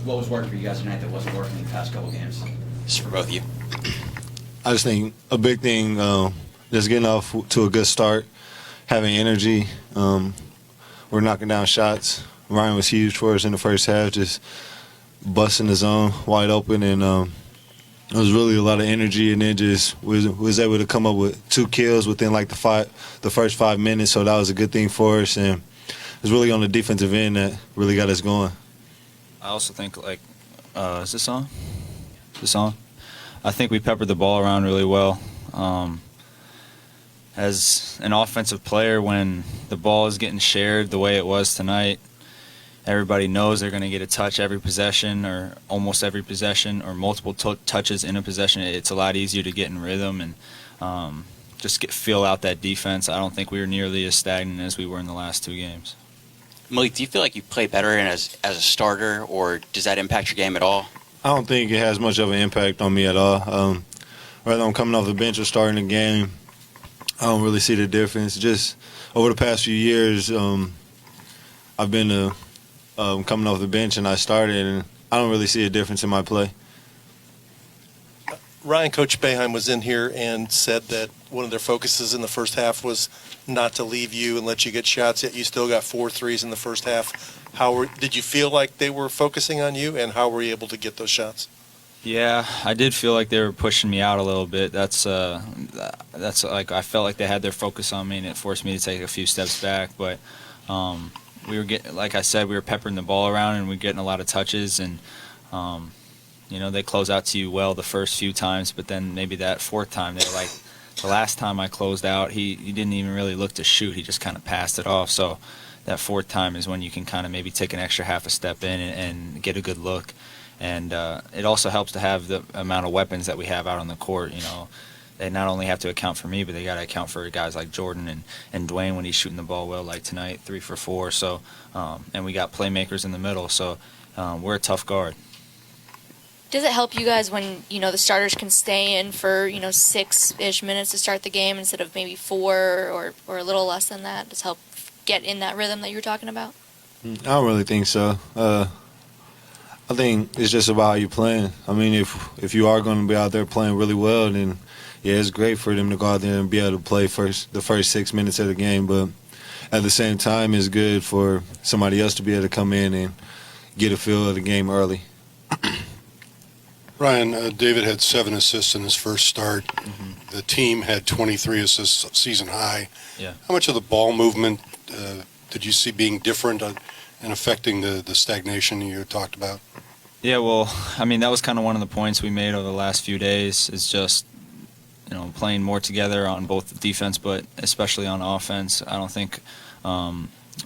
What was working for you guys tonight that wasn't working in the past couple games? Just for both of you. I just think a big thing, just getting off to a good start, having energy. We're knocking down shots. Ryan was huge for us in the first half, just busting the zone wide open, and it was really a lot of energy. And then just was able to come up with 2 kills within like the first 5 minutes. So that was a good thing for us, and it was really on the defensive end that really got us going. I also think, like, is this on? Is this on? I think we peppered the ball around really well. As an offensive player, when the ball is getting shared the way it was tonight, everybody knows they're going to get a touch every possession or almost every possession or multiple touches in a possession. It's a lot easier to get in rhythm and just feel out that defense. I don't think we were nearly as stagnant as we were in the last 2 games. Malik, do you feel like you play better as a starter, or does that impact your game at all? I don't think it has much of an impact on me at all. Whether I'm coming off the bench or starting the game, I don't really see the difference. Just over the past few years, I've been coming off the bench and I started, and I don't really see a difference in my play. Ryan, Coach Boeheim was in here and said that one of their focuses in the first half was not to leave you and let you get shots, yet you still got 4 threes in the first half. Did you feel like they were focusing on you, and how were you able to get those shots? Yeah, I did feel like they were pushing me out a little bit. That's like I felt like they had their focus on me, and it forced me to take a few steps back. But we were getting, like I said, we were peppering the ball around, and we were getting a lot of touches, and they close out to you well the first few times, but then maybe that 4th time, they were like, the last time I closed out, he didn't even really look to shoot. He just kind of passed it off. So that 4th time is when you can kind of maybe take an extra half a step in and get a good look. And it also helps to have the amount of weapons that we have out on the court. They not only have to account for me, but they got to account for guys like Jordan and Dwayne when he's shooting the ball well, like tonight, 3 for 4. So, and we got playmakers in the middle. So we're a tough guard. Does it help you guys when, the starters can stay in for, 6-ish minutes to start the game instead of maybe 4 or a little less than that? Does it help get in that rhythm that you were talking about? I don't really think so. I think it's just about how you're playing. I mean, if you are going to be out there playing really well, then, yeah, it's great for them to go out there and be able to play the first 6 minutes of the game. But at the same time, it's good for somebody else to be able to come in and get a feel of the game early. Ryan, David had 7 assists in his first start. The team had 23 assists, season high. Yeah. How much of the ball movement did you see being different and affecting the stagnation you talked about? Yeah, well, I mean, that was kind of one of the points we made over the last few days is just, playing more together on both defense, but especially on offense. I don't think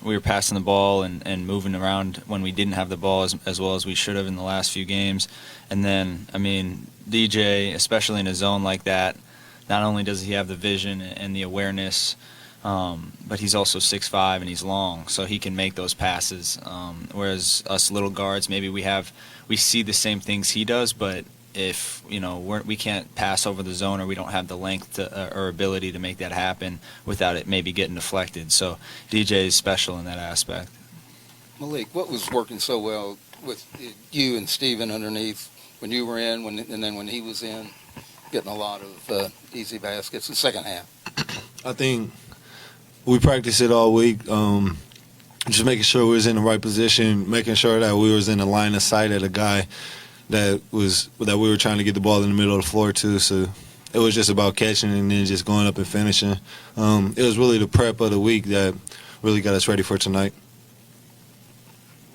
we were passing the ball and moving around when we didn't have the ball as well as we should have in the last few games. And then, I mean, DJ, especially in a zone like that, not only does he have the vision and the awareness, but he's also 6'5" and he's long, so he can make those passes. Whereas us little guards, maybe we see the same things he does, but if we can't pass over the zone or we don't have the length or ability to make that happen without it maybe getting deflected. So DJ is special in that aspect. Malik, what was working so well with you and Steven underneath when you were in, and then when he was in, getting a lot of easy baskets in the second half? I think we practiced it all week, just making sure we was in the right position, making sure that we was in the line of sight of the guy that we were trying to get the ball in the middle of the floor to. So it was just about catching and then just going up and finishing. It was really the prep of the week that really got us ready for tonight.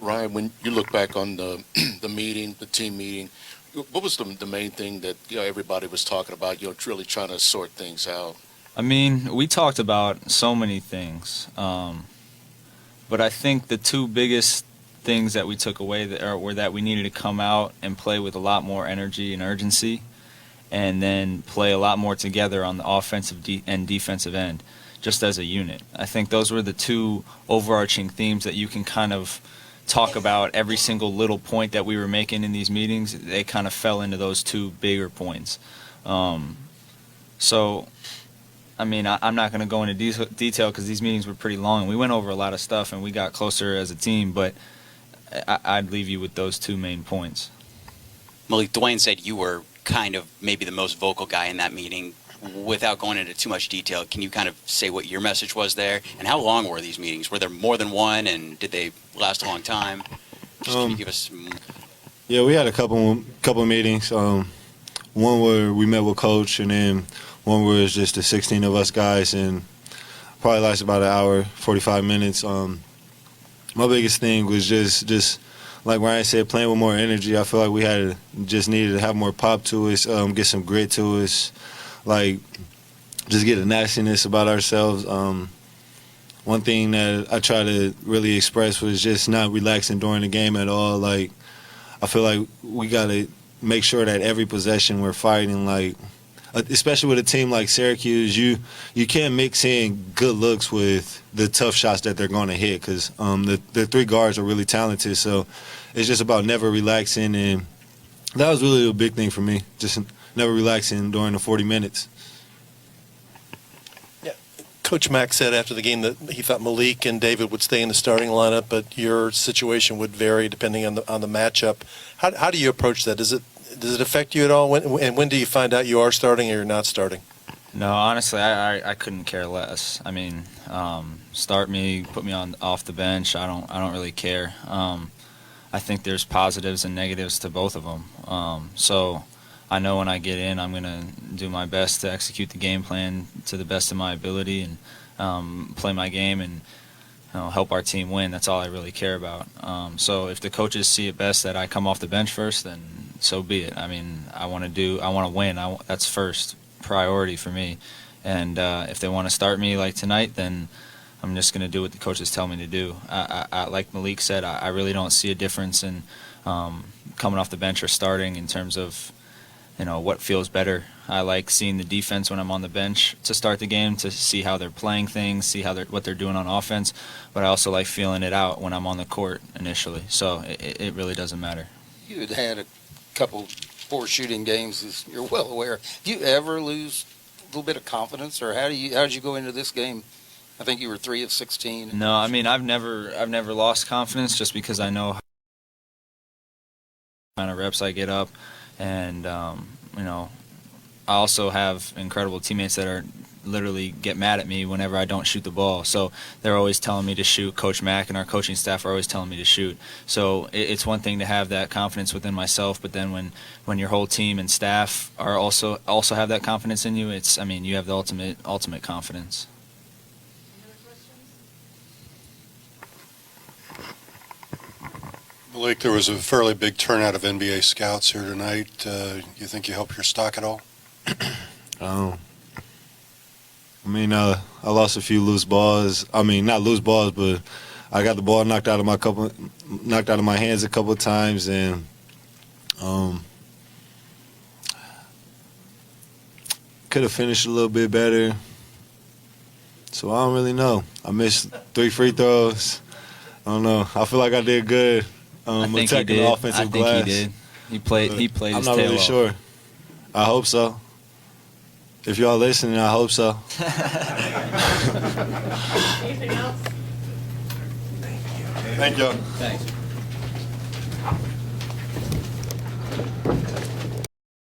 Ryan, when you look back on the meeting, the team meeting, what was the main thing that everybody was talking about? Really trying to sort things out. I mean, we talked about so many things, but I think the 2 biggest things that we took away were that we needed to come out and play with a lot more energy and urgency, and then play a lot more together on the offensive and defensive end, just as a unit. I think those were the 2 overarching themes that you can kind of talk about every single little point that we were making in these meetings, they kind of fell into those two bigger points. So, I mean, I'm not going to go into detail because these meetings were pretty long. We went over a lot of stuff and we got closer as a team, but I'd leave you with those two main points. Malik, Dwayne said you were kind of maybe the most vocal guy in that meeting. Without going into too much detail, can you kind of say what your message was there? And how long were these meetings? Were there more than one, and did they last a long time? Just can you give us some... Yeah, we had a couple meetings. One where we met with Coach, and then one where it's just the 16 of us guys, and probably lasted about an hour, 45 minutes. My biggest thing was just like Ryan said, playing with more energy. I feel like we just needed to have more pop to us, get some grit to us, like just get a nastiness about ourselves. One thing that I try to really express was just not relaxing during the game at all. Like, I feel like we got to make sure that every possession we're fighting, like, especially with a team like Syracuse, you can't mix in good looks with the tough shots that they're going to hit because the three guards are really talented. So it's just about never relaxing, and that was really a big thing for me, just never relaxing during the 40 minutes. Yeah. Coach Mack said after the game that he thought Malik and David would stay in the starting lineup, but your situation would vary depending on the matchup. How do you approach that? Does it affect you at all? When do you find out you are starting or you're not starting? No, honestly, I couldn't care less. I mean, start me, put me off the bench. I don't really care. I think there's positives and negatives to both of them. So I know when I get in, I'm going to do my best to execute the game plan to the best of my ability and play my game and help our team win. That's all I really care about. So if the coaches see it best that I come off the bench first, then so be it. I mean, I want to win. That's first priority for me. And if they want to start me like tonight, then I'm just going to do what the coaches tell me to do. I like Malik said, I really don't see a difference in coming off the bench or starting in terms of what feels better. I like seeing the defense when I'm on the bench to start the game, to see how they're playing things, see what they're doing on offense. But I also like feeling it out when I'm on the court initially. So it really doesn't matter. You had a couple poor shooting games, as you're well aware. Do you ever lose a little bit of confidence, or how did you go into this game? I think you were 3 of 16. No, I mean I've never lost confidence just because I know how kind of reps I get up. And, I also have incredible teammates that are literally get mad at me whenever I don't shoot the ball. So they're always telling me to shoot. Coach Mack and our coaching staff are always telling me to shoot. So it's one thing to have that confidence within myself, but then when your whole team and staff are also have that confidence in you, you have the ultimate confidence. Malik, there was a fairly big turnout of NBA scouts here tonight. You think you helped your stock at all? I lost a few loose balls. I mean, not loose balls, but I got the ball knocked out of my hands a couple of times, and could have finished a little bit better. So I don't really know. I missed 3 free throws. I don't know. I feel like I did good. I think attacking he did. the offensive glass. I think he did. He played I'm his not tail really off. sure. I hope so. If y'all listening, I hope so. Anything else? Thank you. Thanks.